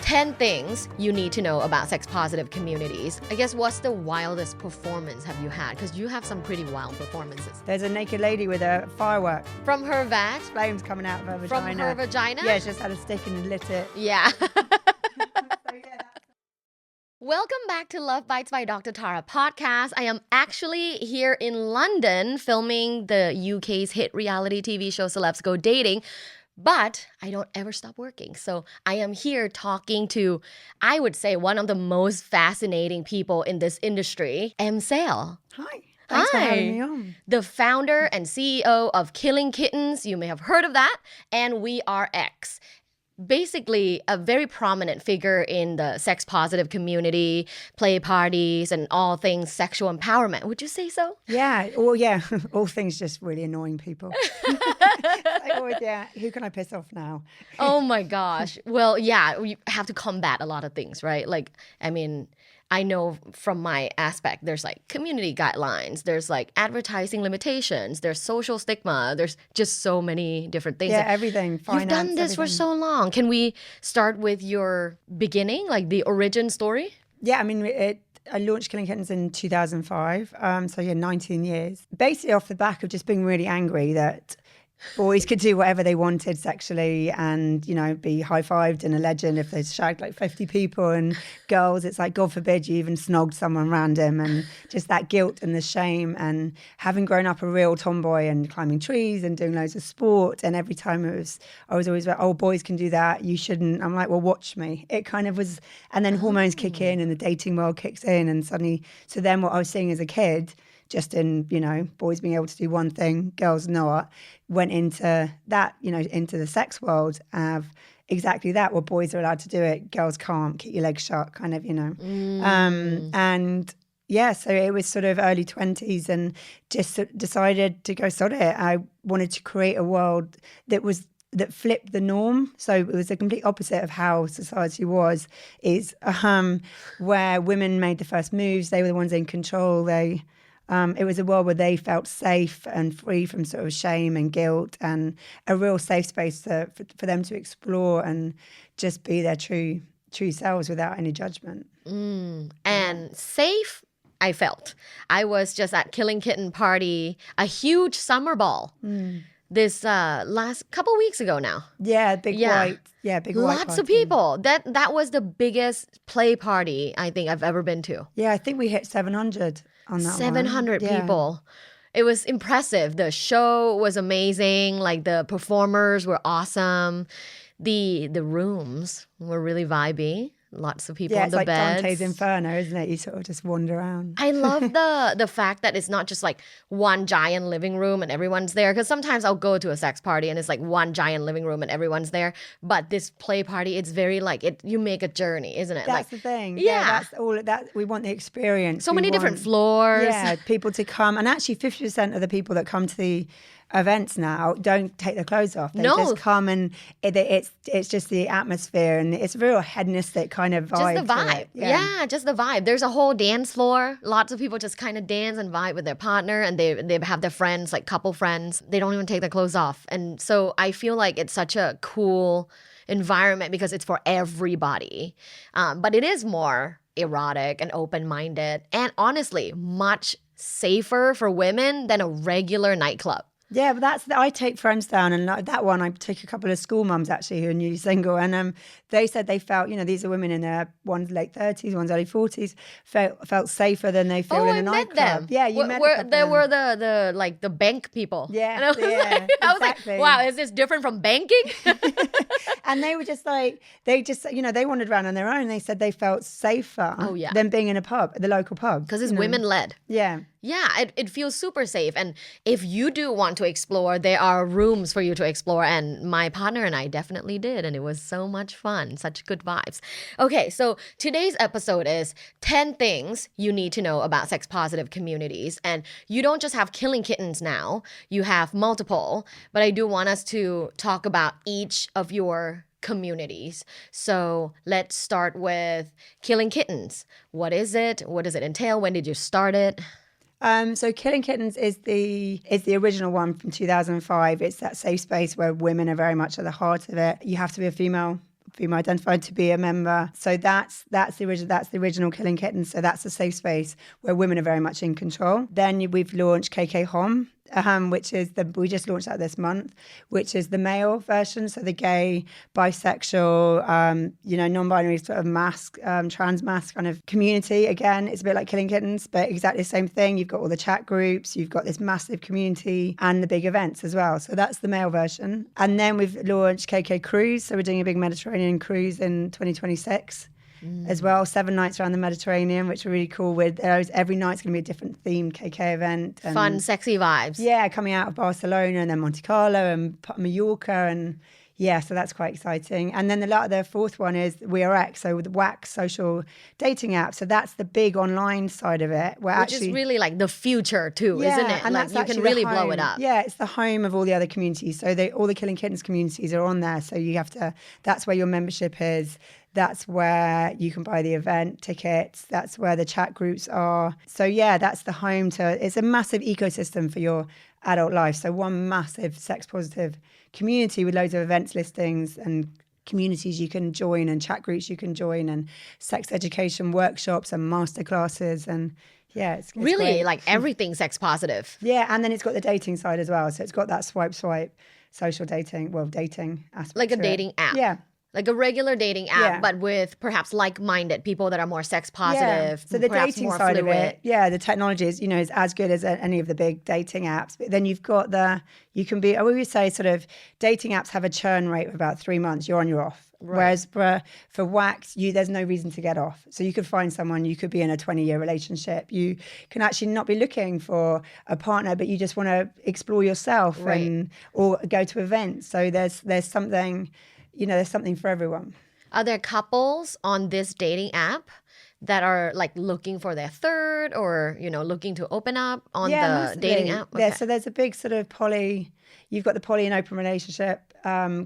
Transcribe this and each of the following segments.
10 things you need to know about sex-positive communities. I guess what's the wildest performance have you had? Because you have some pretty wild performances. There's a naked lady with a firework. From her vag? Flames coming out of her vagina. From her vagina? Yeah, she just had a stick and lit it. Yeah. Welcome back to Love Bites by Dr. Tara podcast. I am actually here in London filming the UK's hit reality TV show Celebs Go Dating. But I don't ever stop working. So I am here talking to, I would say, one of the most fascinating people in this industry, M. Sale. Hi. Thanks for having me on. The founder and CEO of Killing Kittens. You may have heard of that. And We Are X. Basically, a very prominent figure in the sex-positive community, play parties, and all things sexual empowerment. Would you say so? Yeah. All things just really annoying people. Who can I piss off now? Oh my gosh. Well, yeah, we have to combat a lot of things, right? Like, I mean, I know from my aspect, there's like community guidelines, there's like advertising limitations, there's social stigma, there's just so many different things. Yeah, everything. Finance, you've done this for so long. Can we start with your beginning, like the origin story? Yeah, I mean, I launched Killing Kittens in 2005, 19 years. Basically off the back of just being really angry that boys could do whatever they wanted sexually and, you know, be high-fived and a legend if they shagged like 50 people, and girls, it's like, God forbid you even snogged someone random, and just that guilt and the shame. And having grown up a real tomboy and climbing trees and doing loads of sport, and every time I was always like, oh, boys can do that, you shouldn't. I'm like, well, watch me. It kind of was, and then hormones kick in and the dating world kicks in, and suddenly, so then what I was seeing as a kid, just in, you know, boys being able to do one thing, girls not, went into that, you know, into the sex world of exactly that, where boys are allowed to do it, girls can't, keep your legs shut, kind of, you know. And yeah, so it was sort of early 20s and just decided to go sod it. I wanted to create a world that flipped the norm. So it was the complete opposite of how society was, is where women made the first moves, they were the ones in control, it was a world where they felt safe and free from sort of shame and guilt, and a real safe space for them to explore and just be their true selves without any judgment. And safe, I felt. I was just at Killing Kitten party, a huge summer ball. This last couple weeks ago now. Yeah, big white Lots party. of people. That was the biggest play party I think I've ever been to. Yeah, I think we hit 700 on that 700 one. people. It was impressive. The show was amazing. Like the performers were awesome. The rooms were really vibey. Lots of people on the beds. Yeah, it's like Dante's Inferno, isn't it? You sort of just wander around. I love the fact that it's not just like one giant living room and everyone's there. Because sometimes I'll go to a sex party and it's like one giant living room and everyone's there. But this play party, it's very like, you make a journey, isn't it? That's the thing. Yeah. That's all that we want, the experience. So many different floors. Yeah, people to come. And actually 50% of the people that come to the events now don't take their clothes off. They just come, and it's just the atmosphere, and it's a real hedonistic kind of vibe. Just the vibe. Yeah, just the vibe. There's a whole dance floor. Lots of people just kind of dance and vibe with their partner, and they have their friends, like couple friends. They don't even take their clothes off. And so I feel like it's such a cool environment because it's for everybody. But it is more erotic and open-minded, and honestly, much safer for women than a regular nightclub. Yeah, but I take friends down, and that one I took a couple of school mums actually who are newly single, and they said they felt, you know, these are women in their one's late 30s, one's early 40s, felt safer than they feel in a nightclub. Them. Yeah, you met them. They were the like the bank people. Yeah, and I was like, wow, is this different from banking? And they were just like, they wandered around on their own. They said they felt safer than being in a pub, the local pub. Because it's women led. Yeah. Yeah, it feels super safe. And if you do want to explore, there are rooms for you to explore. And my partner and I definitely did. And it was so much fun. Such good vibes. Okay, so today's episode is 10 things you need to know about sex-positive communities. And you don't just have Killing Kittens now. You have multiple. But I do want us to talk about each of your communities. So let's start with Killing Kittens. What is it? What does it entail? When did you start it? So Killing Kittens is the original one from 2005. It's that safe space where women are very much at the heart of it. You have to be a female female identified to be a member. So that's the original Killing Kittens. So that's a safe space where women are very much in control. Then we've launched KK Hom, which is we just launched that this month, which is the male version. So the gay, bisexual, non-binary sort of mask, trans mask kind of community. Again, it's a bit like Killing Kittens, but exactly the same thing. You've got all the chat groups, you've got this massive community and the big events as well. So that's the male version. And then we've launched KK Cruise. So we're doing a big Mediterranean cruise in 2026. As well, 7 nights around the Mediterranean, which are really cool. With every night's going to be a different themed KK event. And, fun, sexy vibes. Yeah, coming out of Barcelona and then Monte Carlo and Mallorca, and yeah, so that's quite exciting. And then the fourth one is We Are X, so the Wax social dating app. So that's the big online side of it, which is really like the future too, isn't it? And like you can really blow it up. Yeah, it's the home of all the other communities. So all the Killing Kittens communities are on there. So you have to. That's where your membership is. That's where you can buy the event tickets. That's where the chat groups are. So yeah, that's the home to. It's a massive ecosystem for your adult life. So one massive sex positive community with loads of events listings and communities you can join and chat groups you can join and sex education workshops and masterclasses and yeah, it's really great. Like everything sex positive. Yeah, and then it's got the dating side as well. So it's got that swipe social dating aspect. Like a dating app. Yeah. Like a regular dating app, but with perhaps like-minded people that are more sex positive. Yeah. So the dating side fluid. Of it, the technology is, is as good as any of the big dating apps. But then you've got I would say sort of dating apps have a churn rate of about 3 months. You're on, you're off. Right. Whereas for Wax, there's no reason to get off. So you could find someone, you could be in a 20-year relationship. You can actually not be looking for a partner, but you just want to explore yourself or go to events. So there's something... there's something for everyone. Are there couples on this dating app that are like looking for their third or, looking to open up on the dating app? Okay. Yeah, so there's a big sort of you've got the poly and open relationship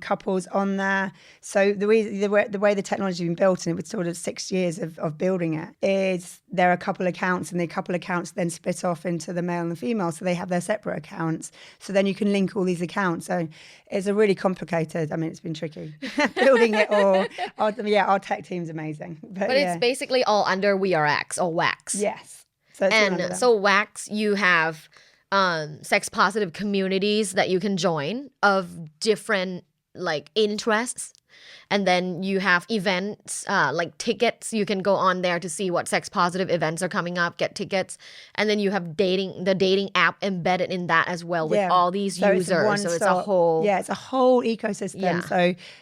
couples on there. So the way the technology has been built, and it was sort of 6 years of building it, is there are a couple accounts, and the couple accounts then split off into the male and the female, so they have their separate accounts. So then you can link all these accounts. So it's a really complicated, it's been tricky building it all. Our tech team's amazing. But it's basically all under We Are X or Wax. Yes. So Wax, you have sex positive communities that you can join of different like interests, and then you have events like tickets. You can go on there to see what sex positive events are coming up, get tickets, and then you have the dating app embedded in that as well with all these users. It's a whole ecosystem.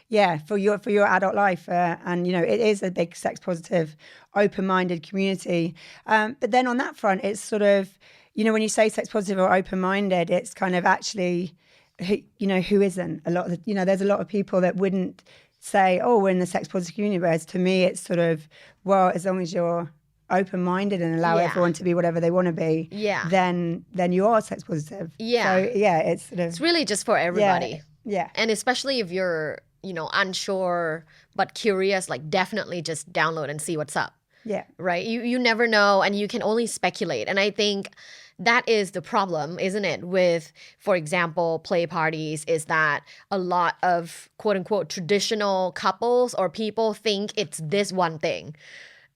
Yeah. So for your adult life, and it is a big sex positive, open-minded community. But then on that front, it's sort of, when you say sex positive or open-minded, it's kind of actually, who isn't? A lot of there's a lot of people that wouldn't say, oh, we're in the sex positive community. Whereas to me, it's sort of, well, as long as you're open-minded and allow everyone to be whatever they want to be, then you are sex positive. Yeah. So it's sort of, it's really just for everybody. Yeah. And especially if you're, unsure but curious, like definitely just download and see what's up. Yeah. Right? You never know, and you can only speculate. And I think that is the problem, isn't it? With, for example, play parties, is that a lot of quote unquote traditional couples or people think it's this one thing.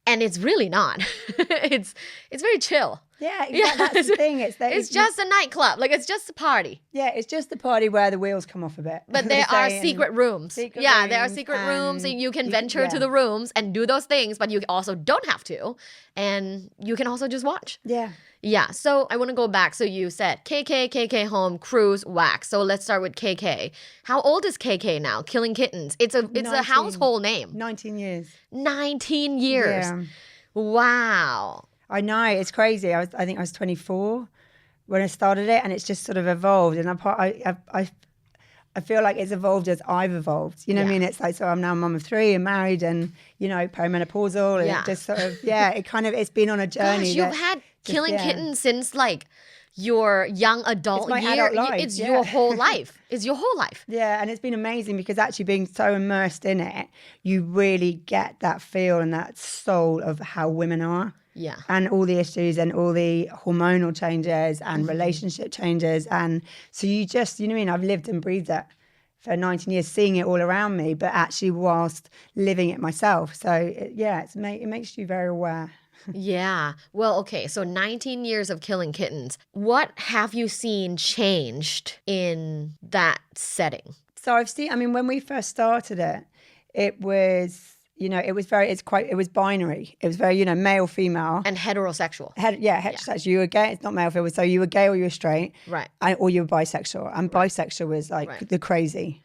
And it's really not. It's very chill. Yeah, exactly. That's the thing. It's just a nightclub. Like, it's just a party. Yeah, it's just a party where the wheels come off a bit. But there are secret rooms. There are secret rooms, and you can venture to the rooms and do those things, but you also don't have to. And you can also just watch. Yeah. Yeah, so I want to go back. So you said KK Home, Cruise, Wax. So let's start with KK. How old is KK now? Killing Kittens. It's a household name. 19 years. 19 years. Yeah. Wow. I know, it's crazy. I think I was 24 when I started it, and it's just sort of evolved. And I feel like it's evolved as I've evolved. You know what I mean? It's like, so I'm now a mum of 3 and married and, perimenopausal. And it just sort of, it's been on a journey. Gosh, you've had Killing Kittens since like your young adult year. Adult life. It's your whole life. It's your whole life. Yeah, and it's been amazing because actually being so immersed in it, you really get that feel and that soul of how women are. Yeah. And all the issues and all the hormonal changes and relationship changes. And so you just, I've lived and breathed it for 19 years, seeing it all around me, but actually whilst living it myself. So it makes you very aware. Yeah. Well, okay. So 19 years of Killing Kittens. What have you seen changed in that setting? So when we first started it, it was, it was binary. It was very, male, female. And heterosexual. Heterosexual. You were gay, it's not male, female. So you were gay or you were straight. Right. Or you were bisexual. And bisexual was like the crazy.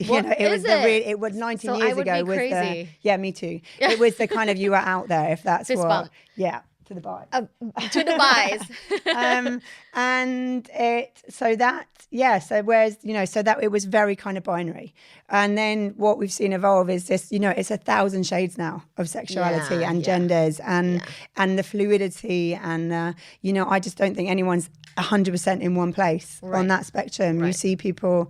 What is it? It was 19 So years I would ago. be crazy. Me too. It was the kind of you were out there, if that's Fist what. bump. Yeah, to the bi. To the bis. And it was very kind of binary. And then what we've seen evolve is this, it's 1,000 shades now of sexuality and genders and the fluidity. And, I just don't think anyone's 100% in one place on that spectrum. You see people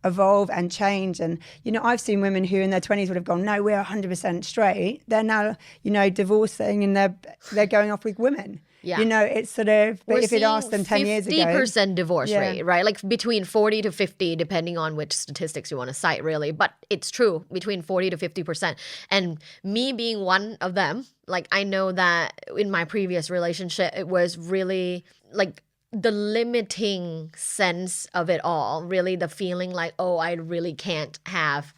evolve and change. And, I've seen women who in their 20s would have gone, no, we're 100% straight. They're now, divorcing and they're going off with women. Yeah. It's sort of, but if you'd asked them 10 years ago. 50% divorce rate, right? Like between 40 to 50, depending on which statistics you want to cite, really. But it's true, between 40 to 50%. And me being one of them, like I know that in my previous relationship, it was really like the limiting sense of it all, really the feeling like, oh, I really can't have,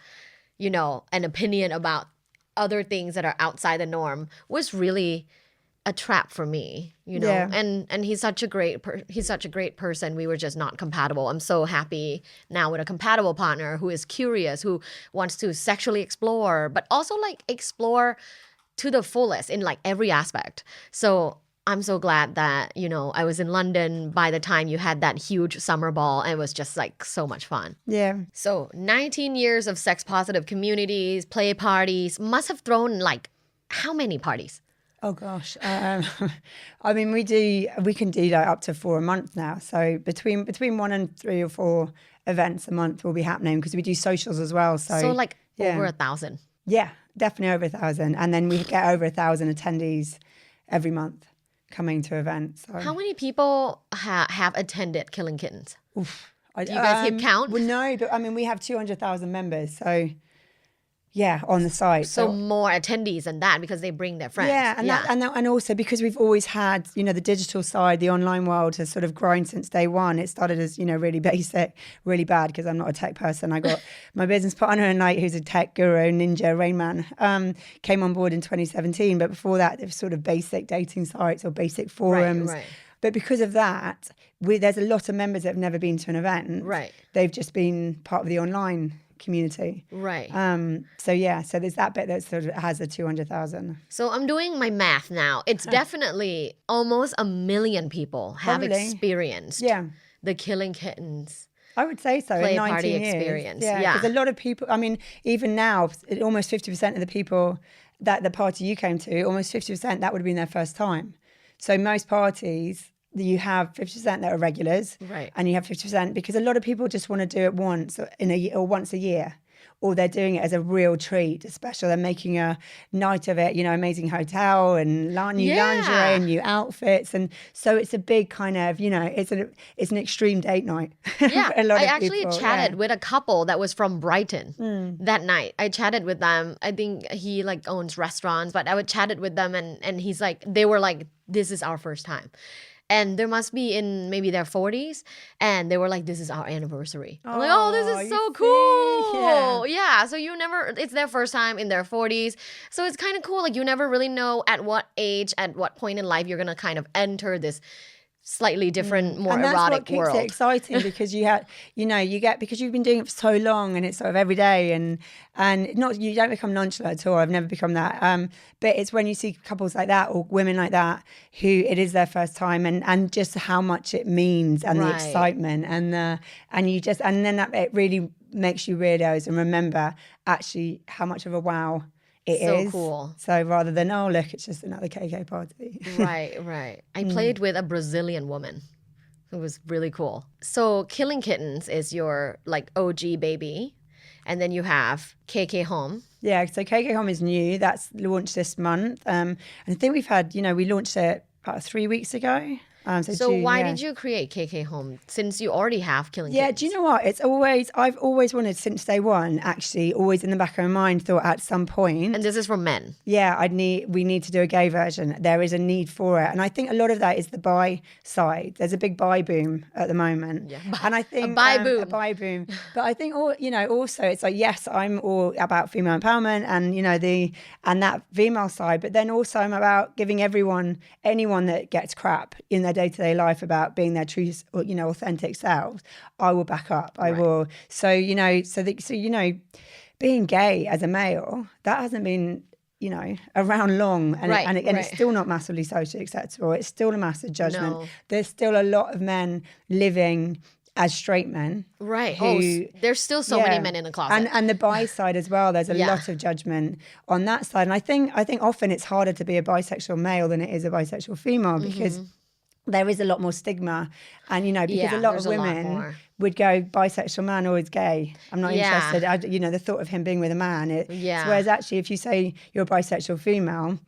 an opinion about other things that are outside the norm was really a trap for me, and he's such a great person. We were just not compatible. I'm so happy now with a compatible partner who is curious, who wants to sexually explore, but also like explore to the fullest in like every aspect. So I'm so glad that, I was in London by the time you had that huge summer ball, and it was just like so much fun. Yeah. So 19 years of sex positive communities, play parties, must have thrown like how many parties? Oh gosh, we can do like up to 4 a month now. So between 1 and 3 or 4 events a month will be happening because we do socials as well. So like over 1,000. Yeah, definitely over 1,000, and then we get over 1,000 attendees every month coming to events. So. How many people have attended Killing Kittens? Oof. Do you guys keep count? Well, no, but we have 200,000 members, so. Yeah, on the site. So more attendees than that because they bring their friends. Yeah, and also because we've always had, the digital side, the online world has sort of grown since day one. It started as, really basic, really bad because I'm not a tech person. I got my business partner at night who's a tech guru, Ninja Rain Man, came on board in 2017. But before that, there was sort of basic dating sites or basic forums. Right. But because of that, there's a lot of members that have never been to an event. Right. They've just been part of the online community. Right. So there's that bit that sort of has a 200,000. So I'm doing my math now. It's definitely almost 1 million people have experienced the Killing Kittens. I would say so. Play in 19 party years. experience. Yeah. Because a lot of people, even now, almost 50% of the people that the party you came to, almost 50%, that would have been their first time. So most parties, you have 50% that are regulars, right? And you have 50% because a lot of people just want to do it once in a year or once a year, or they're doing it as a real treat, special. They're making a night of it, amazing hotel and new lingerie and new outfits, and so it's a big kind of, it's an extreme date night. Yeah, I actually chatted with a couple that was from Brighton that night. I chatted with them. I think he like owns restaurants, but I would chatted with them, and he's like, they were like, this is our first time. And there must be in maybe their 40s. And they were like, this is our anniversary. I'm like, oh, this is so cool. Yeah. So it's their first time in their 40s. So it's kind of cool. Like you never really know at what age, at what point in life you're going to kind of enter this slightly different, more erotic world. And that's what keeps it exciting because because you've been doing it for so long and it's sort of every day and not, you don't become nonchalant at all. I've never become that. But it's when you see couples like that or women like that who it is their first time and just how much it means and the excitement and then it really makes you realize and remember actually how much of a wow it is. So cool. So rather than, oh, look, it's just another KK party. Right. I played with a Brazilian woman. It was really cool. So Killing Kittens is your like OG baby. And then you have KK Home. Yeah, so KK Home is new. That's launched this month. And I think we've had, we launched it about 3 weeks ago. So June, why yeah. did you create KK Home since you already have Killing Yeah, Kittens? do you know what? I've always wanted since day one, actually, always in the back of my mind, thought at some point. And this is for men. Yeah, we need to do a gay version. There is a need for it. And I think a lot of that is the bi side. There's a big bi boom at the moment. Yeah. And I think A bi boom. But I think also it's like, yes, I'm all about female empowerment and and that female side, but then also I'm about giving anyone that gets crap in their day-to-day life about being their true authentic selves, I will back up. I will. So being gay as a male, that hasn't been around long, and it's still not massively socially acceptable. It's still a massive judgment. No. There's still a lot of men living as straight men. Right. Who, there's still so many men in the closet. And the bi side as well. There's a lot of judgment on that side. And I think often it's harder to be a bisexual male than it is a bisexual female because there is a lot more stigma. And, because a lot of women would go bisexual man or is gay. I'm not interested. The thought of him being with a man. Whereas actually if you say you're a bisexual female,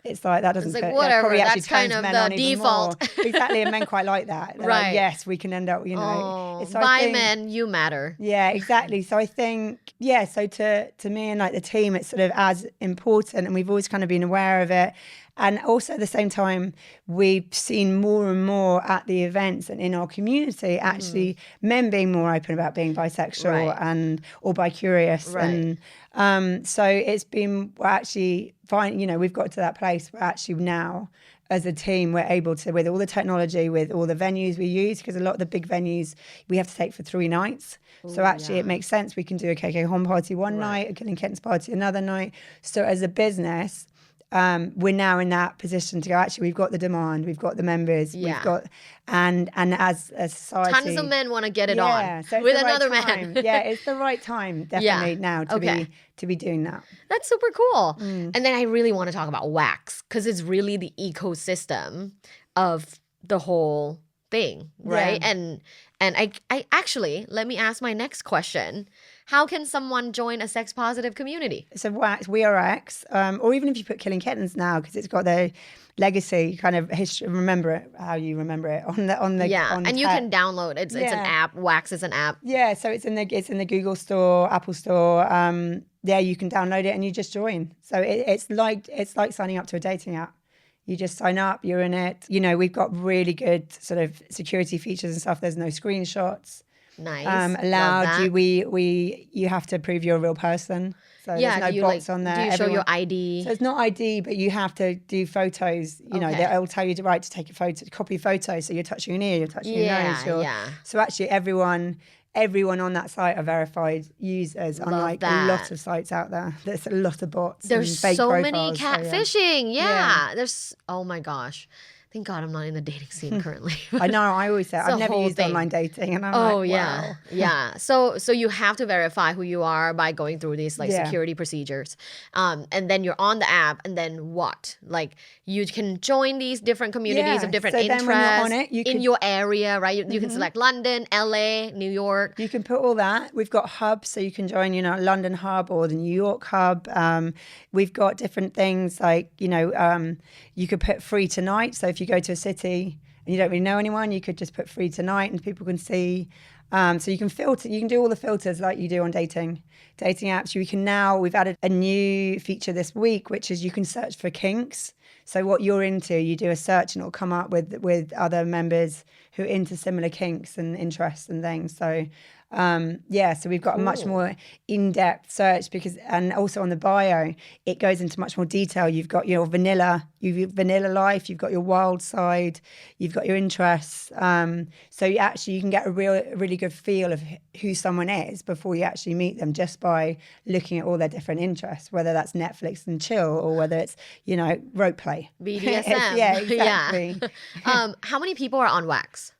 it's like that doesn't. It's like, that whatever. probably actually That's kind turns of men the on even default. more. Exactly, and men quite like that. They're like, yes, we can end up. Bi men, you matter. Yeah, exactly. So I think, so to me and like the team, it's sort of as important, and we've always kind of been aware of it. And also at the same time, we've seen more and more at the events and in our community, actually men being more open about being bisexual or bi-curious. Right. And so it's been, we're actually fine, we've got to that place where actually now as a team, we're able to, with all the technology, with all the venues we use, because a lot of the big venues we have to take for 3 nights. So actually it makes sense. We can do a KK Home party one night, a Killing Kittens party another night. So as a business, we're now in that position to go, actually, we've got the demand, we've got the members, we've got, and as a society. Tons of men want to get it on so with another man. It's the right time, definitely, now to be doing that. That's super cool. And then I really want to talk about wax because it's really the ecosystem of the whole thing, right? And I actually, let me ask my next question. How can someone join a sex positive community? So wax, we are X, or even if you put Killing Kittens now, because it's got the legacy kind of history. Remember it how you remember it on the on and you can download it's an app. Wax is an app. Yeah, so it's in the Google Store, Apple Store. You can download it and you just join. So it's like signing up to a dating app. You just sign up, you're in it. We've got really good sort of security features and stuff. There's no screenshots. Nice. Allowed you have to prove you're a real person. So there's no bots on there. Do you show your ID? So it's not ID, but you have to do photos. They'll tell you to take a photo, copy photos. So you're touching your ear, you're touching your nose. So actually everyone on that site are verified users, unlike a lot of sites out there. There's a lot of bots. There's and fake so profiles, many catfishing. There's, oh my gosh. Thank God I'm not in the dating scene currently. I know. I always say I've never used online dating, and I'm like, wow. Yeah. So you have to verify who you are by going through these security procedures, and then you're on the app, and then what? Like you can join these different communities of different interests then when you're on it, in your area, right? You can select London, LA, New York. You can put all that. We've got hubs, so you can join, London hub or the New York hub. We've got different things like, you could put free tonight. So if you go to a city and you don't really know anyone, you could just put free tonight and people can see. So you can filter, you can do all the filters like you do on dating apps. We've added a new feature this week, which is you can search for kinks. So what you're into, you do a search and it'll come up with other members who are into similar kinks and interests and things. So so we've got a much more in-depth search and also on the bio, it goes into much more detail. You've got your vanilla life, you've got your wild side, you've got your interests. So you can get a really good feel of who someone is before you actually meet them just by looking at all their different interests, whether that's Netflix and chill or whether it's, rope play. BDSM. Yeah, exactly. How many people are on wax?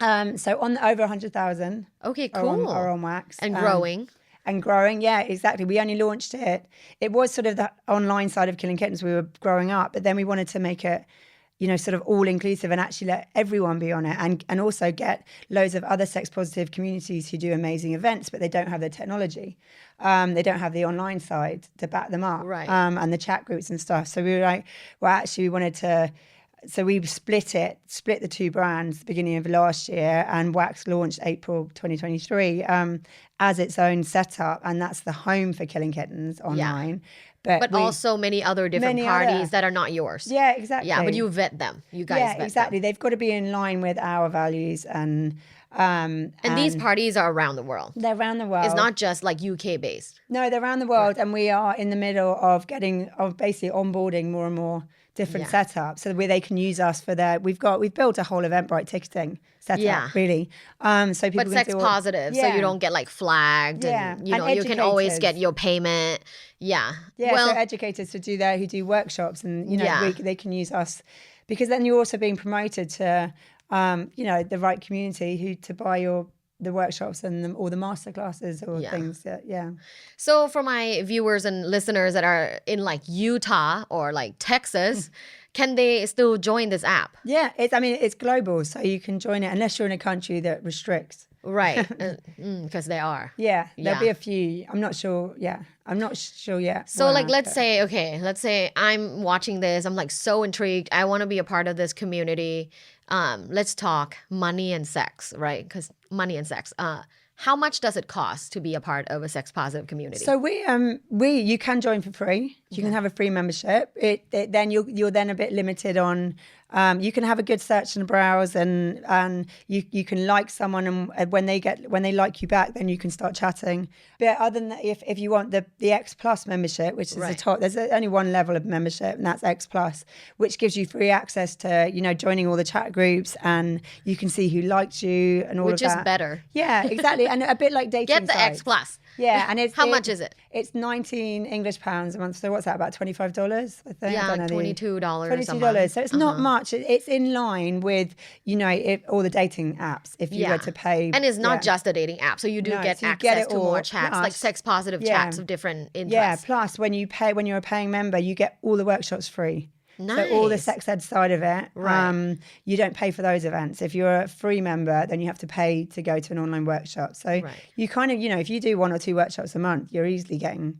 So on over 100,000. Okay, cool. Are on wax. And growing. Yeah, exactly. We only launched it. It was sort of the online side of Killing Kittens. We were growing up, but then we wanted to make it, sort of all inclusive and actually let everyone be on it and also get loads of other sex positive communities who do amazing events, but they don't have the technology. They don't have the online side to back them up. Right. And the chat groups and stuff. So we were like, we wanted to So we split the two brands beginning of last year, and Wax launched April 2023 as its own setup, and that's the home for Killing Kittens online. But also many other different parties that are not yours. Yeah, exactly. Yeah, but you vet them. You guys vet exactly. them. They've got to be in line with our values and these parties are around the world. They're around the world. It's not just like UK based. No, they're around the world, and we are in the middle of basically onboarding more and more different setups, so where they can use us for their. We've built a whole Eventbrite ticketing setup, really. So people, but sex positive, so you don't get like flagged, and you can always get your payment. Yeah. Well, so educators who do workshops, and they can use us, because then you're also being promoted to the right community to buy the workshops and all the masterclasses or things. So for my viewers and listeners that are in like Utah or like Texas, can they still join this app? Yeah, it's global, so you can join it unless you're in a country that restricts. Right, because they are. Yeah, there'll be a few. I'm not sure. Yeah, I'm not sure yet. So let's say I'm watching this. I'm like so intrigued. I want to be a part of this community. Let's talk money and sex, right? Because money and sex. How much does it cost to be a part of a sex positive community? So you can join for free. You can have a free membership. Then you're then a bit limited on. You can have a good search and browse, and you can like someone, and when they like you back, then you can start chatting. But other than that, if you want the X Plus membership, which is the top, there's only one level of membership, and that's X Plus, which gives you free access to joining all the chat groups, and you can see who liked you and all of that. Which is better. Yeah, exactly, and a bit like dating. Get the sites. X Plus. Yeah, and how much is it? It's 19 English pounds a month. So what's that, about $25? I think. Yeah, $22. $22. So it's not much. It's in line with all the dating apps. If you were to pay, and it's not just a dating app. So you do get access to more chats, like sex positive chats of different interests. Yeah. Plus, when you're a paying member, you get all the workshops free. Nice. So all the sex ed side of it, you don't pay for those events. If you're a free member, then you have to pay to go to an online workshop. So you kind of, if you do 1 or 2 workshops a month, you're easily getting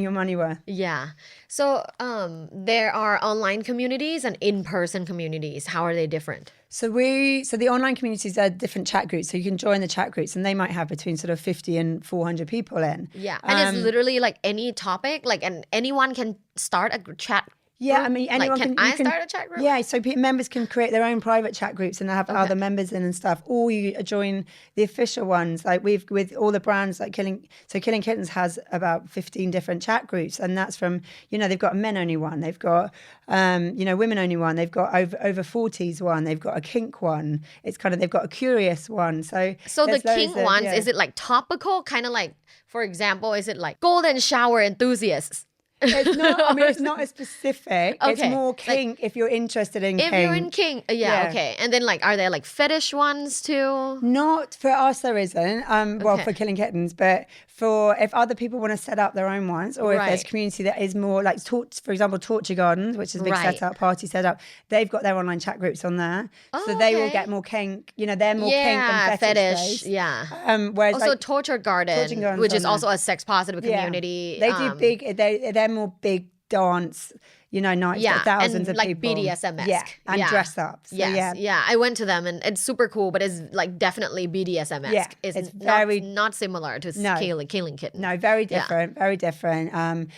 your money worth. Yeah. So there are online communities and in-person communities. How are they different? So the online communities are different chat groups. So you can join the chat groups, and they might have between sort of 50 and 400 people in. Yeah. And it's literally like any topic, and anyone can start a chat group. Yeah, I mean, anyone can start a chat group? Yeah, so members can create their own private chat groups and have other members in and stuff. Or you join the official ones, like with all the brands like Killing Kittens has about 15 different chat groups, and that's from they've got a men only one, they've got women only one, they've got over 40s one, they've got a kink one. It's kind of they've got a curious one. So the kink ones, is it like topical, kind of like, for example, is it like golden shower enthusiasts? It's not. I mean, it's not as specific. Okay. It's more kink if you're interested in kink. If you're in kink, okay. And then are there like fetish ones too? Not for us, there isn't. For Killing Kittens, but if other people want to set up their own ones, or if there's community that is more like, for example, Torture Gardens, which is a big setup, party setup, they've got their online chat groups on there, so they will get more kink. They're more kink and fetish. Whereas also Torture Garden, which is also a sex positive community. They do big. They're more big dance, nights, thousands of like people. BDSM-esque. And dress up. So, I went to them, and it's super cool, but it's like definitely BDSM-esque. Yeah, it's very not similar to Killing Kittens. No, very different, very different.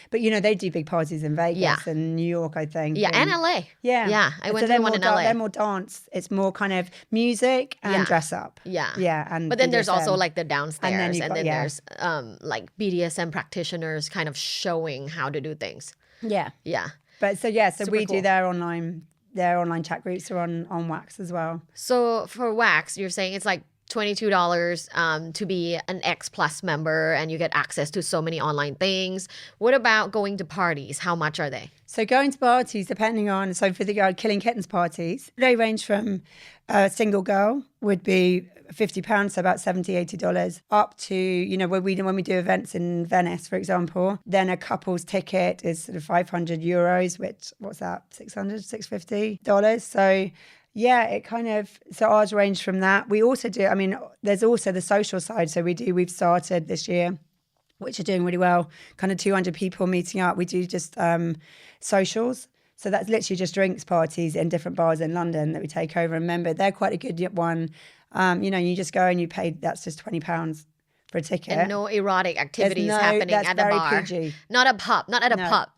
But they do big parties in Vegas and New York, I think. Yeah, and LA. Yeah. I went to one in LA. They're more dance. It's more kind of music and dress up. Yeah. But then there's also like the downstairs, and then there's like BDSM practitioners kind of showing how to do things. Yeah. But so we do their online chat groups are on Wax as well. So for Wax, you're saying it's like $22 to be an X Plus member, and you get access to so many online things. What about going to parties? How much are they? So going to parties, depending on, for the Killing Kittens parties, they range from a single girl would be £50, so about $80, up to, when we do events in Venice, for example, then a couple's ticket is sort of €500, which, what's that, $650? So so ours range from that. We also do, there's also the social side. So we've started this year, which are doing really well, kind of 200 people meeting up. We do just socials. So that's literally just drinks parties in different bars in London that we take over. And remember, they're quite a good one. You just go and you pay, that's just £20 for a ticket. And no erotic activities happening at the bar. PG. Not a pub, not at a pub.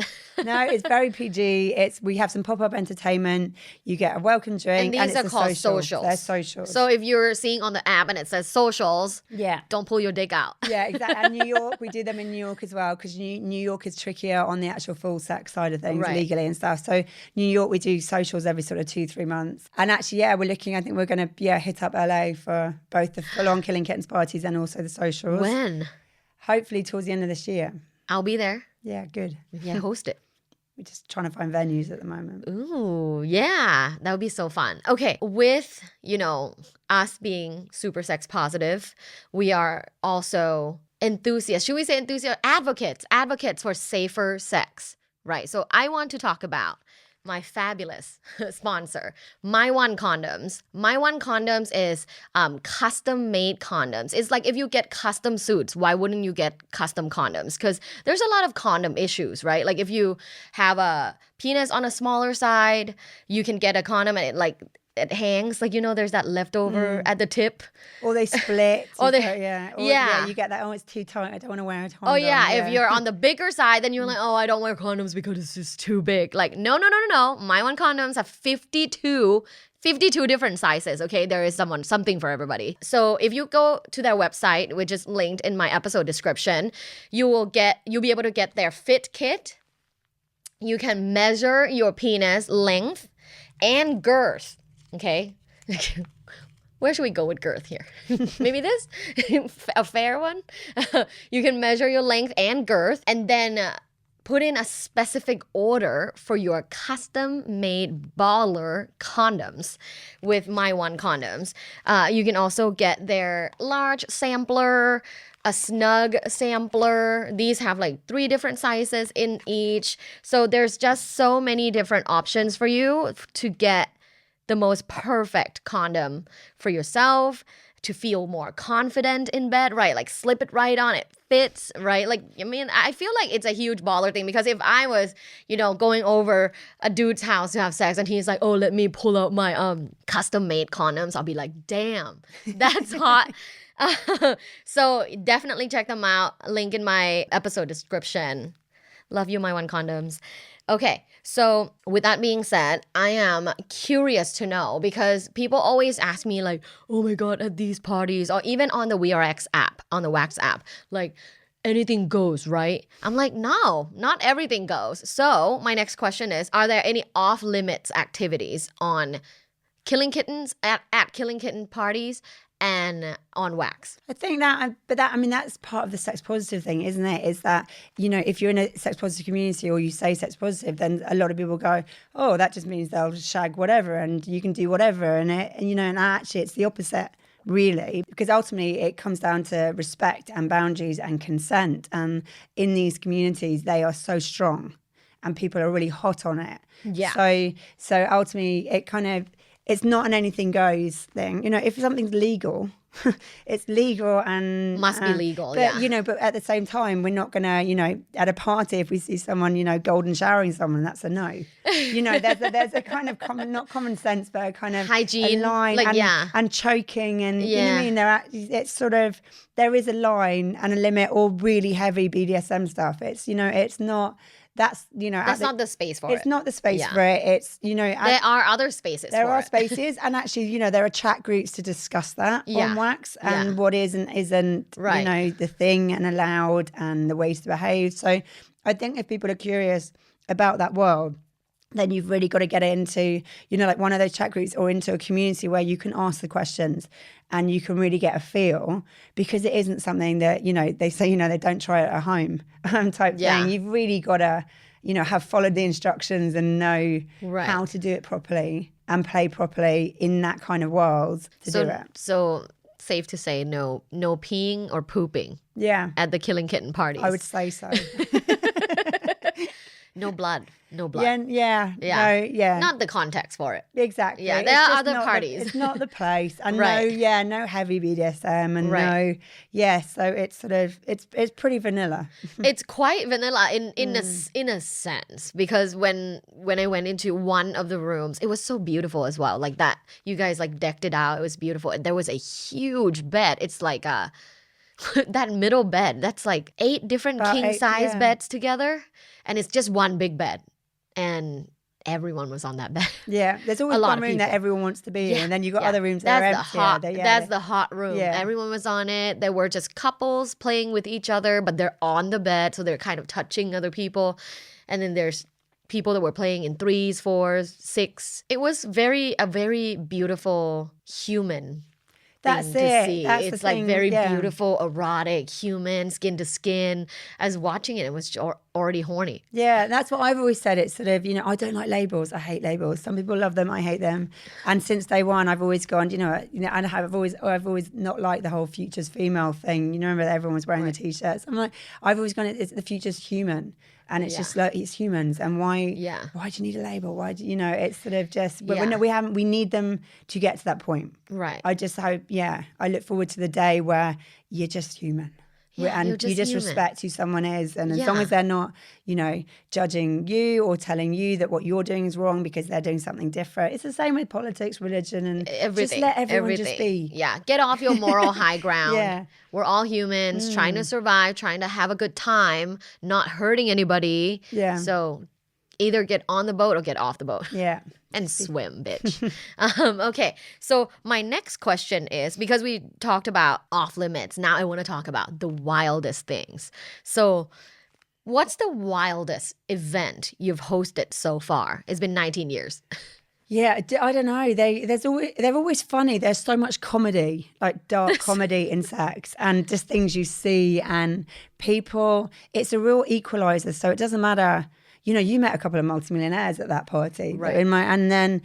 No, it's very PG. We have some pop-up entertainment. You get a welcome drink. And these are called socials. They're socials. So if you're seeing on the app and it says socials, don't pull your dick out. Yeah, exactly. And New York, we do them in New York as well because New York is trickier on the actual full sex side of things legally and stuff. So New York, we do socials every sort of 2-3 months. And actually, we're looking, I think we're going to hit up LA for both the full-on Killing Kittens parties and also the socials. When? Hopefully towards the end of this year. I'll be there. Yeah, good. Yeah, host it. We're just trying to find venues at the moment. Ooh, yeah. That would be so fun. Okay, with, us being super sex positive, we are also enthusiasts. Should we say enthusiasts? Advocates for safer sex, right? So I want to talk about my fabulous sponsor, MyONE Condoms. MyONE Condoms is custom-made condoms. It's like if you get custom suits, why wouldn't you get custom condoms? Because there's a lot of condom issues, right? Like if you have a penis on a smaller side, you can get a condom and it hangs, there's that leftover at the tip. Or they split. Or you get that, it's too tight, I don't want to wear a condom. Oh yeah, if you're on the bigger side, then you're like, I don't wear condoms because it's just too big. Like, no. MyONE Condoms have 52 different sizes, okay? There is something for everybody. So if you go to their website, which is linked in my episode description, you'll be able to get their fit kit. You can measure your penis length and girth. Okay, where should we go with girth here? Maybe this? A fair one? You can measure your length and girth and then put in a specific order for your custom-made baller condoms with MyONE Condoms. You can also get their large sampler, a snug sampler. These have 3 different sizes in each. So there's just so many different options for you to get the most perfect condom for yourself, to feel more confident in bed, right? Like slip it right on, it fits, right? I feel like it's a huge baller thing because if I was, going over a dude's house to have sex and he's like, oh, let me pull out my custom made condoms, I'll be like, damn, that's hot. So definitely check them out. Link in my episode description. Love you, MyONE Condoms. Okay, so with that being said, I am curious to know because people always ask me oh my God, at these parties or even on the WeRx app, on the Wax app, anything goes, right? I'm like, no, not everything goes. So my next question is, are there any off-limits activities on Killing Kittens, at Killing Kitten parties and on Wax? I think that's part of the sex positive thing, isn't it? Is that, if you're in a sex positive community or you say sex positive, then a lot of people go, oh, that just means they'll shag whatever and you can do whatever. And actually it's the opposite, really, because ultimately it comes down to respect and boundaries and consent. And in these communities, they are so strong and people are really hot on it. Yeah. So ultimately it's not an anything goes thing. If something's legal, it's legal and must be legal. But but at the same time, we're not gonna, at a party, if we see someone, golden showering someone, that's a no. There's a kind of not common sense, but a kind of hygiene, a line, and choking, and you know what I mean. It's sort of, there is a line and a limit, or really heavy BDSM stuff. It's it's not. That's not the space for it. It's not the space for it. It's there are other spaces. There are spaces, and actually there are chat groups to discuss that on Wax and what is and isn't the thing and allowed and the ways to behave. So I think if people are curious about that world, then you've really got to get into one of those chat groups or into a community where you can ask the questions and you can really get a feel, because it isn't something that they say they don't try it at home type thing. You've really got to have followed the instructions and know how to do it properly and play properly in that kind of world to do it. So safe to say no peeing or pooping at the Killing Kitten parties. I would say so. No blood. No blood. Yeah. Not the context for it. Exactly. Yeah, It's there are just other not parties. It's not the place. And Right. no heavy BDSM and Right. so it's sort of, it's pretty vanilla. It's quite vanilla in a sense, because when I went into one of the rooms, it was so beautiful as well. Like that, you guys like decked it out. It was beautiful. There was a huge bed. It's like that middle bed. That's like 8 different About king 8, size yeah. beds together, and it's just one big bed, and everyone was on that bed. Yeah, there's always A lot one of room that people. everyone wants to be in, and then you got Yeah. other rooms that are That's empty. that's the hot room. Yeah. Everyone was on it. There were just couples playing with each other, but they're on the bed, so they're kind of touching other people. And then there's people that were playing in 3s, 4s, 6. It was a very beautiful human That's thing to it. see. That's the It's like thing, very yeah. beautiful, erotic, human, skin to skin. I was watching it, it was already horny. Yeah, that's what I've always said. It's sort of, I don't like labels. I hate labels. Some people love them. I hate them. And since day one, I've always gone, and I've always not liked the whole future's female thing. Remember that everyone was wearing the T-shirts. I'm like, I've always gone, the future's human. And it's just like, it's humans. And why do you need a label? Why do it's sort of just, but we need them to get to that point. Right. I just hope, I look forward to the day where you're just human. Yeah, And you're just you just human. respect who someone is. And as Yeah. long as they're not, judging you or telling you that what you're doing is wrong because they're doing something different. It's the same with politics, religion, and Everything. just let everyone just be. Yeah. Get off your moral high ground. Yeah. We're all humans trying to survive, trying to have a good time, not hurting anybody. Yeah. So either get on the boat or get off the boat. Yeah. And swim, bitch. Okay, so my next question is, because we talked about off limits, now I want to talk about the wildest things. So what's the wildest event you've hosted so far? It's been 19 years. Yeah, I don't know. They're always funny. There's so much comedy, like dark comedy in sex, and just things you see and people. It's a real equalizer. So it doesn't matter. You met a couple of multimillionaires at that party, Right? and then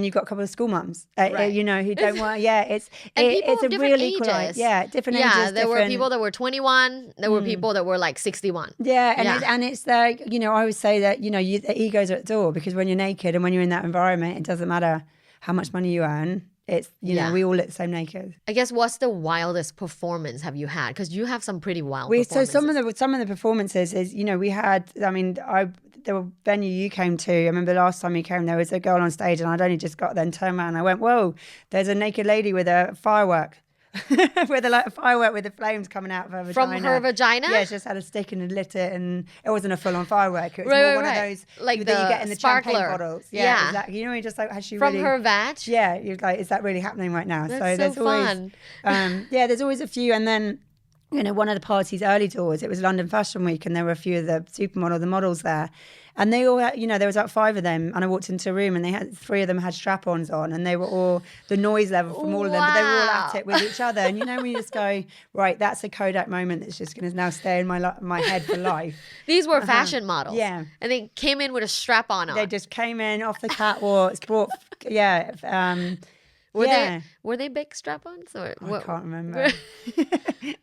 you've got a couple of school mums, Right. who don't want. Yeah, it's People it's of a different real ages. equalizer. Yeah, different Yeah, ages. there were different- people that were 21. There were people that were like 61. Yeah, Yeah. it's like, I always say that, the egos are at the door, because when you're naked and when you're in that environment, it doesn't matter how much money you earn. It's, Yeah. we all look the same naked. I guess, what's the wildest performance have you had? Because you have some pretty wild So performances. some of the performances is, we had, the venue you came to, I remember last time you came, there was a girl on stage and I'd only just got there and turned around and I went, whoa, there's a naked lady with a firework. with a firework with the flames coming out of her vagina. From her vagina? Yeah, she just had a stick and had lit it, and it wasn't a full-on firework. It was Right, more right, one right. of those Like that you the get in the sparkler. champagne bottles. Yeah. Yeah, exactly. You're just like, has she From really? her vag? Yeah, you're like, is that really happening right now? That's there's so fun. always, there's always a few, and then. One of the party's early doors, it was London Fashion Week, and there were a few of the models there. And they all, there was about 5 of them, and I walked into a room and 3 of them had strap-ons on, and they were all, the noise level from all of them, but they were all at it with each other. And when you just go, right, that's a Kodak moment that's just going to now stay in my head for life. These were fashion models. Yeah. And they came in with a strap-on on. They just came in off the catwalks, brought, Were they big strap-ons? Or I can't remember.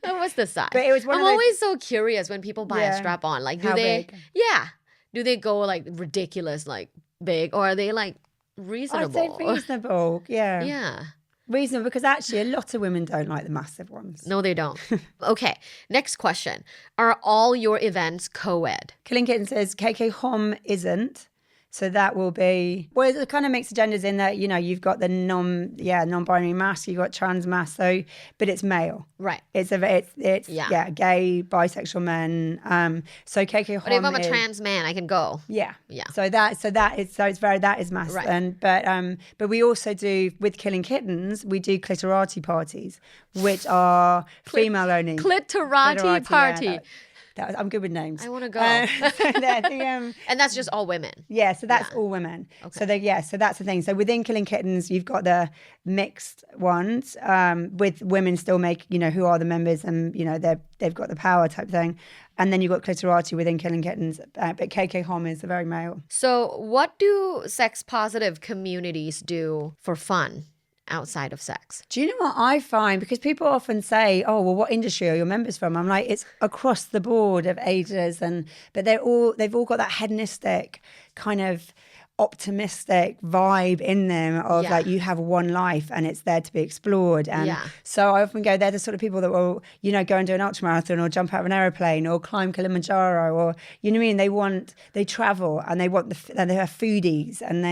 What's the size? But it was one I'm of those- always so curious when people buy a Yeah. strap-on. Like, do How they? big? Yeah. Do they go like ridiculous, like big, or are they like reasonable? I'd say reasonable, yeah. Yeah. Reasonable, because actually a lot of women don't like the massive ones. No, they don't. Okay. Next question. Are all your events co-ed? Killing Kittens says KK Hom isn't. So that will be, well, it kind of mixed genders in that, you've got the non-binary mask, you've got trans mask, so, but it's male. Right. It's gay, bisexual men. So KK Hom But if I'm a is, trans man, I can go. Yeah. Yeah. So that is masculine. Right. But we also do, with Killing Kittens, we do clitorati parties, which are female only. Clitorati party. Yeah, I'm good with names. I want to go. And that's just all women. yeah, so that's all women. Okay. So that's the thing. So within Killing Kittens, you've got the mixed ones with women still who are the members, and they've got the power type thing. And then you've got clitorati within Killing Kittens, but KK Hom is very male. So what do sex positive communities do for fun outside of sex? Do you know what I find? Because people often say, "Oh, well, what industry are your members from?" I'm like, it's across the board of ages, but they've all got that hedonistic kind of optimistic vibe in them of like, you have one life and it's there to be explored. And so I often go, they're the sort of people that will, go and do an ultramarathon or jump out of an aeroplane or climb Kilimanjaro, or you know what I mean, they travel and they want and they are foodies, and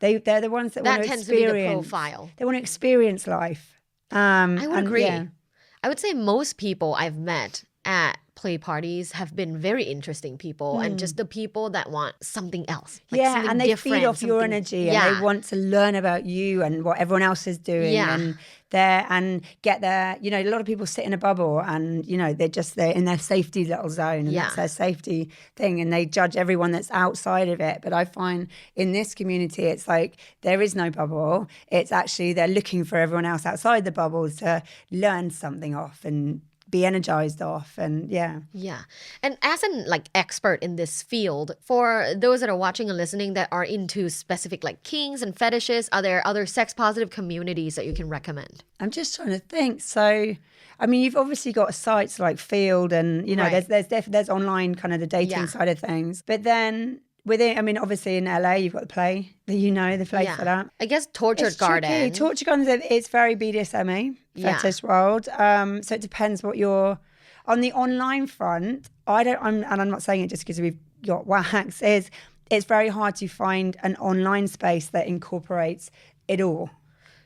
they're the ones that want to tends experience, to be the profile. They want to experience life. I would agree. I would say most people I've met at play parties have been very interesting people, and just the people that want something else. Like something and they different, feed off your energy, and they want to learn about you and what everyone else is doing, and get there. A lot of people sit in a bubble, and they're in their safety little zone, and that's their safety thing, and they judge everyone that's outside of it. But I find in this community, it's like there is no bubble. It's actually they're looking for everyone else outside the bubble to learn something off and be energized off. And and as an expert in this field, for those that are watching and listening that are into specific kinks and fetishes, are there other sex positive communities that you can recommend? I'm just trying to think. So I mean, you've obviously got sites like Field, and there's online kind of the dating side of things, but then obviously in LA, you've got the play, the place for that. I guess Tortured Garden. Tricky. Tortured Garden, it's very BDSM-y, fetish world. So it depends what you're... On the online front, I'm not saying it just because we've got wax, it's very hard to find an online space that incorporates it all.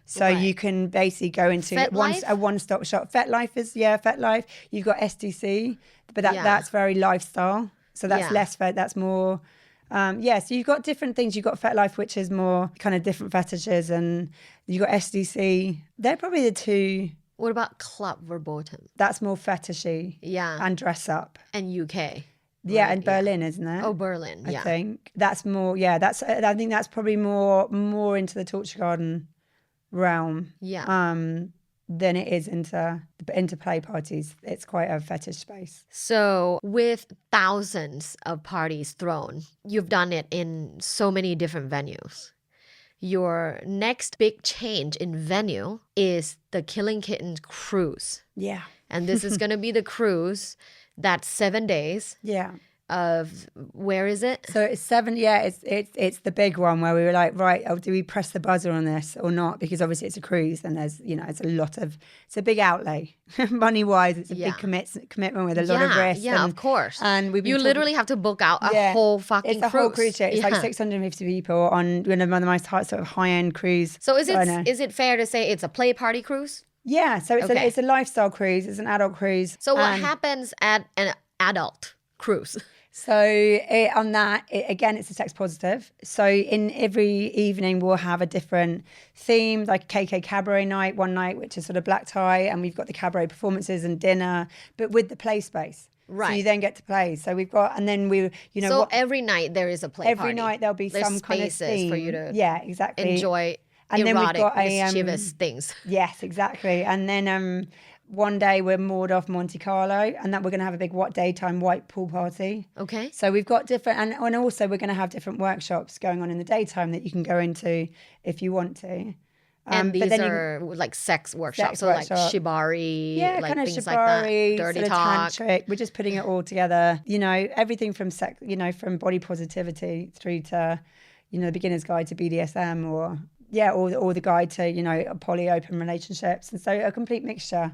So you can basically go into a one-stop shop. FetLife. You've got SDC, but that's very lifestyle. So that's less that's more... so you've got different things. You've got FetLife, which is more kind of different fetishes, and you've got SDC. They're probably the two. What about Club Verboten? That's more fetishy. Yeah. And dress up. And UK. Yeah, right, and Berlin, isn't it? Oh, Berlin, I think. That's more, I think that's probably more into the Torture Garden realm. Yeah. Than it is into play parties. It's quite a fetish space. So with thousands of parties thrown, you've done it in so many different venues. Your next big change in venue is the Killing Kittens cruise. Yeah. And this is going to be the cruise that's 7 days. Yeah. Of where is it? So it's 7. Yeah, it's the big one where we were like, right, do we press the buzzer on this or not? Because obviously it's a cruise, and there's it's a big outlay, money wise. It's a big commitment with a lot of risk. Yeah, of course. And you literally have to book out a whole fucking cruise. It's a whole cruise ship. It's like 650 people on one of the most high end cruise. So is it fair to say it's a play party cruise? Yeah. So it's a lifestyle cruise. It's an adult cruise. So what happens at an adult cruise? So on that, again, it's a sex positive. So in every evening, we'll have a different theme, like KK Cabaret night, one night, which is sort of black tie. And we've got the cabaret performances and dinner, but with the play space. Right. So you then get to play. So we've got, and then So every night there is a play party. Every night there'll be some kind of theme. For you to enjoy and erotic, then we've got mischievous things. Yes, exactly. And then... one day we're moored off Monte Carlo, and that we're going to have a big daytime white pool party. Okay. So we've got different, and also we're going to have different workshops going on in the daytime that you can go into if you want to. And these are like sex workshops, like shibari, like kind of things shibari, like that, dirty sort of talk. Tantric. We're just putting it all together. Everything from sex, from body positivity through to, the beginner's guide to BDSM, or the guide to poly open relationships, and so a complete mixture.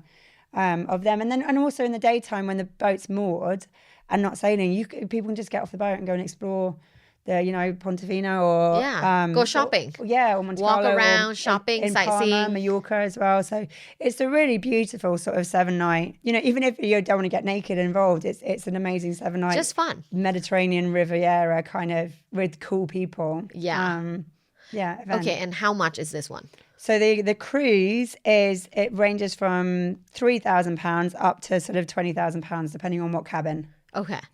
Of them, and also in the daytime when the boat's moored and not sailing, people can just get off the boat and go and explore the Pontevino or go shopping, or Monte Carlo, walk around, shopping, in sightseeing, Palma, Mallorca as well. So it's a really beautiful sort of 7-night. Even if you don't want to get naked involved, it's an amazing 7-night, just fun Mediterranean Riviera kind of with cool people. Event. Okay, and how much is this one? So the cruise it ranges from £3,000 up to sort of £20,000 depending on what cabin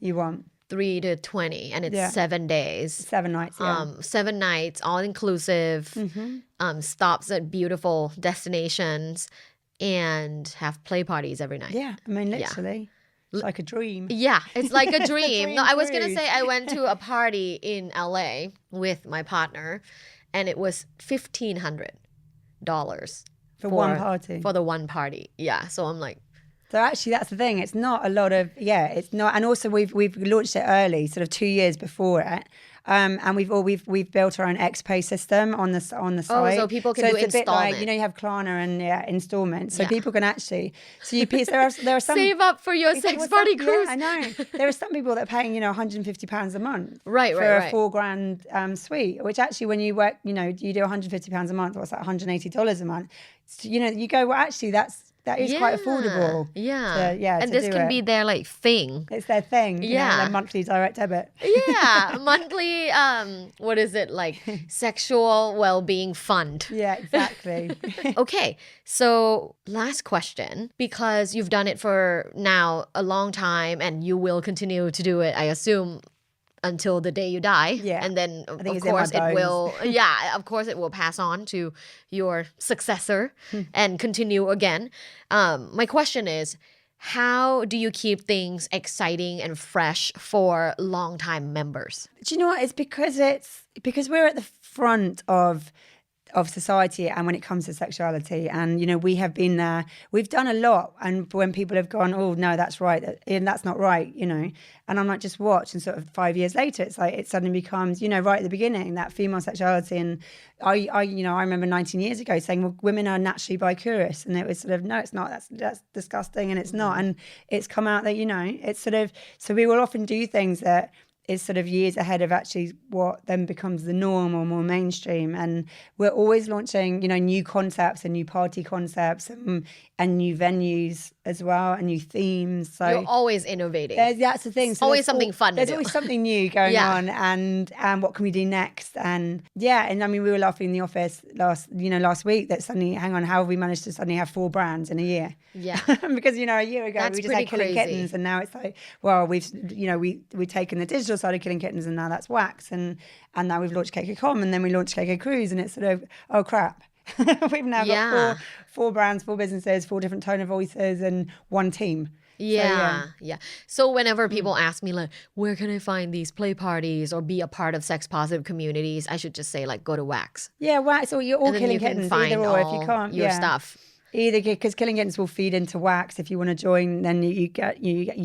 you want. 3 to 20, and it's 7 days, 7 nights. 7 nights, all inclusive. Stops at beautiful destinations, and have play parties every night. Yeah, I mean literally. It's like a dream. Yeah, it's like a dream. No, I was cruise. gonna say I went to a party in LA with my partner, and it was $1,500. For one party. For the one party. Yeah. So I'm like, so actually, that's the thing. It's not a lot of, it's not. And also, we've launched it early, sort of 2 years before it, and we've built our own XPay system on the site. oh, so people can do it's a bit installment. like, you have Klarna and installments, so Yeah. people can actually. So there are some save up for your sex party cruise. Yeah, I know. There are some people that are paying £150 a month, Right, for right. a $4,000 suite. Which actually, when you work, you do £150 a month, what's that? $180 a month. So, you go, well, actually, that is quite affordable. Yeah. And this can be their like thing. It's their thing. Their monthly direct debit. Yeah. Monthly, what is it? Like sexual well-being fund. Yeah, exactly. Okay. So last question, because you've done it for now a long time and you will continue to do it, I assume, until the day you die. Yeah. And then of it's course in my it will of course it will pass on to your successor and continue again. My question is, how do you keep things exciting and fresh for longtime members? Do you know what? It's because we're at the front of society, and when it comes to sexuality, and we have been there, we've done a lot, and when people have gone, oh no, that's right, and that's not right, and I'm like, just watch, and sort of 5 years later, it's like it suddenly becomes, right at the beginning, that female sexuality. And I remember 19 years ago saying, well, women are naturally bicurious, and it was sort of, no, it's not, that's disgusting, and it's not. And it's come out that it's sort of, so we will often do things that is sort of years ahead of actually what then becomes the norm or more mainstream. And we're always launching, new concepts and new party concepts and new venues as well, and new themes. So you're always innovating. That's the thing. So always something fun to There's do. always something new going on, and what can we do next? And and I mean, we were laughing in the office last week that suddenly, hang on, how have we managed to suddenly have 4 brands in a year? Yeah. Because a year ago That's we just had Killing crazy. Kittens, and now it's like, well, we've taken the digital side of Killing Kittens, and now that's Wax, and now we've launched KK.com, and then we launched KK Cruise, and it's sort of, oh crap. We've now got 4 brands, 4 businesses, 4 different tone of voices, and 1 team. Yeah. So whenever people ask me like, where can I find these play parties or be a part of sex positive communities, I should just say like, go to Wax. Yeah, Wax, or And then Killing you can Kittens, find either or, if all you can't. your stuff. Either, because Killing Kittens will feed into Wax. If you want to join, then you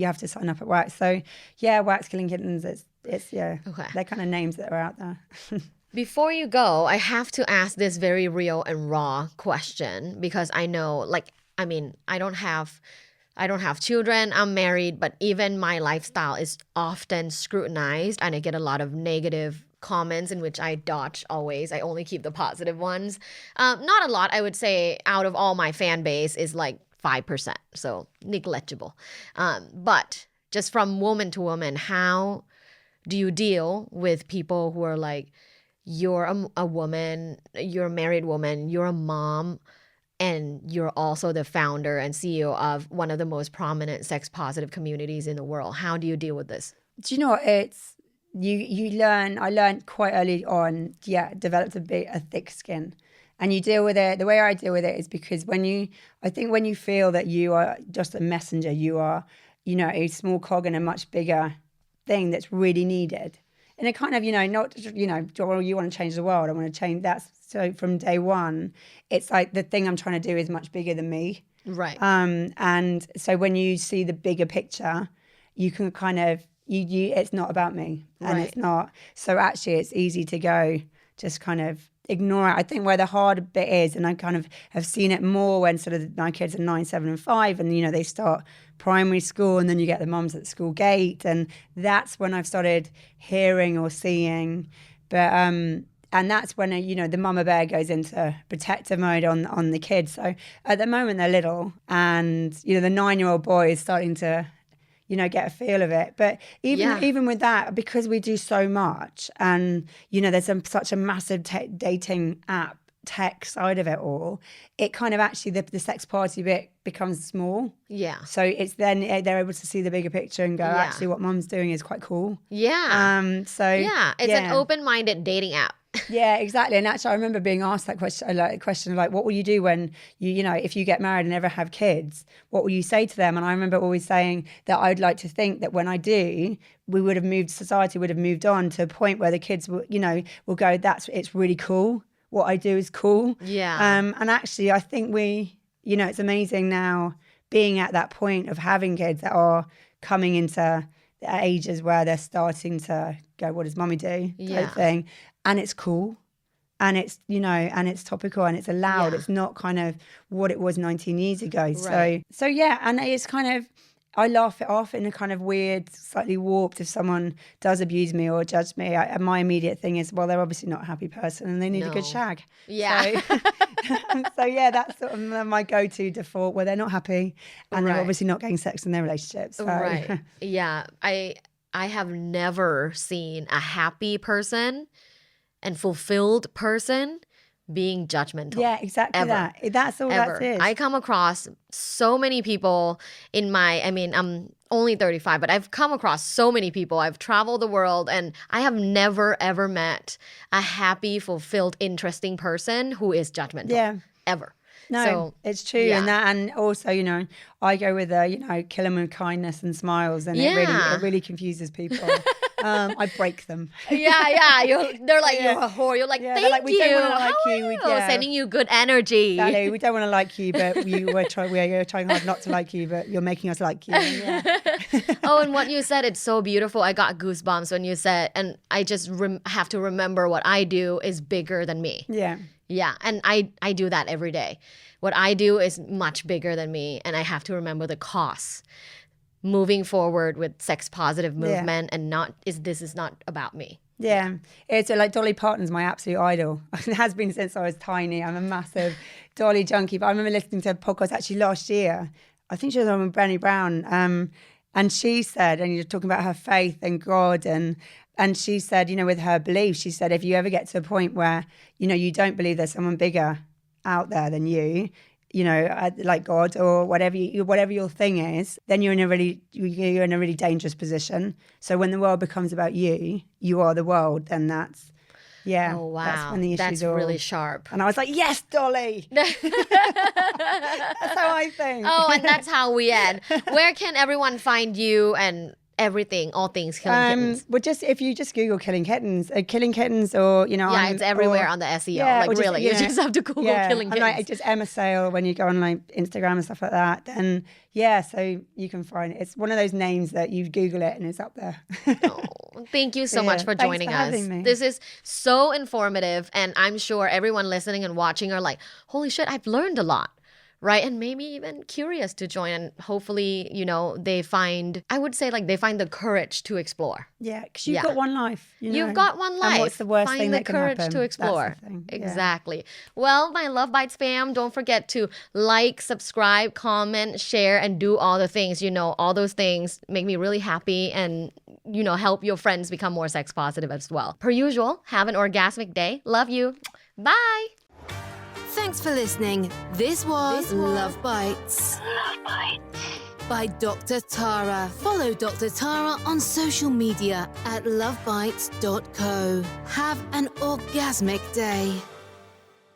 have to sign up at Wax. So Wax, Killing Kittens, it's Okay. they're kind of names that are out there. Before you go, I have to ask this very real and raw question, because I know, I don't have children, I'm married, but even my lifestyle is often scrutinized, and I get a lot of negative comments in which I dodge always. I only keep the positive ones. Not a lot, I would say, out of all my fan base is like 5%, so negligible. But just from woman to woman, how do you deal with people who are like, you're a woman, you're a married woman, you're a mom, and you're also the founder and CEO of one of the most prominent sex positive communities in the world. How do you deal with this? Do you know what? It's you learn. I learned quite early on. Developed a thick skin, and you deal with it. The way I deal with it is because when you feel that you are just a messenger, you are, a small cog in a much bigger thing that's really needed. And it kind of, not, well, you want to change the world, I want to change that. So from day one, it's like the thing I'm trying to do is much bigger than me. Right. And so when you see the bigger picture, you can kind of, it's not about me. And Right. it's not. So actually it's easy to go, just kind of ignore it. I think where the hard bit is, and I kind of have seen it more when sort of my kids are 9, 7 and 5, and they start primary school, and then you get the mums at the school gate, and that's when I've started hearing or seeing. But and that's when the mama bear goes into protective mode on the kids. So at the moment they're little, and the 9-year-old boy is starting to get a feel of it. But even with that, because we do so much, and there's such a massive dating app tech side of it all, it kind of actually the sex party bit becomes small. Yeah. So it's then they're able to see the bigger picture and go, actually what mom's doing is quite cool. Yeah. It's an open-minded dating app. Yeah, exactly. And actually, I remember being asked that question, like, what will you do when if you get married and never have kids? What will you say to them? And I remember always saying that I'd like to think that when I do, society would have moved on to a point where the kids will go, it's really cool what I do is cool. Yeah. And actually, I think it's amazing now being at that point of having kids that are coming into the ages where they're starting to go, what does mummy do? Type thing. And it's cool. And it's, and it's topical and it's allowed. Yeah. It's not kind of what it was 19 years ago. Right. So yeah, and it's kind of, I laugh it off in a kind of weird, slightly warped. If someone does abuse me or judge me, my immediate thing is, well, they're obviously not a happy person and they need a good shag. Yeah. So yeah, that's sort of my go-to default, where they're not happy and they're obviously not getting sex in their relationships. So. Right. Yeah. I have never seen a happy person and fulfilled person being judgmental. Yeah, exactly ever. That's all Ever. that is. I come across so many people I'm only 35, but I've come across so many people. I've traveled the world and I have never, ever met a happy, fulfilled, interesting person who is judgmental. Yeah. Ever. No, So, it's true. yeah. And also, I go with kill them with kindness and smiles, and Yeah. it really confuses people. I break them. Yeah. They're like, you're a whore. You're like, Yeah, they're thank like, we you. don't wanna How like are you. you? Yeah. Sending you good energy. Sally, we don't want to like you, but we're trying hard not to like you, but you're making us like you. Yeah. Oh, and what you said, it's so beautiful. I got goosebumps when you said, and I just have to remember what I do is bigger than me. Yeah. Yeah, and I do that every day. What I do is much bigger than me, and I have to remember the costs. Moving forward with sex positive movement this is not about me. Yeah. It's like Dolly Parton's my absolute idol. It has been since I was tiny. I'm a massive Dolly junkie. But I remember listening to a podcast actually last year. I think she was on with Brené Brown. And she said, and you're talking about her faith and God and she said, with her beliefs, she said, if you ever get to a point where, you don't believe there's someone bigger out there than you, like God or whatever your thing is, then you're in a really dangerous position. So when the world becomes about you, you are the world, then that's, Oh, wow. that's when the issues are really sharp. And I was like, yes, Dolly. That's how I think. Oh, and that's how we end. Where can everyone find you and everything, all things Killing Kittens? Well, if you just Google Killing Kittens, or it's everywhere on the SEO. Yeah, like or just, really, you just have to Google Killing Kittens. And just Emma Sale when you go on like Instagram and stuff like that. Then so you can find it. It's one of those names that you Google it and it's up there. Thank you so much for joining us. Me. This is so informative, and I'm sure everyone listening and watching are like, holy shit, I've learned a lot. Right. And maybe even curious to join. And hopefully, they find the courage to explore. Yeah. Because you've got one life. You've got one life. And what's the worst thing that can happen? Find the courage to explore. That's the thing. Exactly. Well, my Love Bites fam, don't forget to like, subscribe, comment, share, and do all the things. All those things make me really happy and, help your friends become more sex positive as well. Per usual, have an orgasmic day. Love you. Bye. Thanks for listening. This was Love Bites. Love Bites. By Dr. Tara. Follow Dr. Tara on social media at lovebites.co. Have an orgasmic day.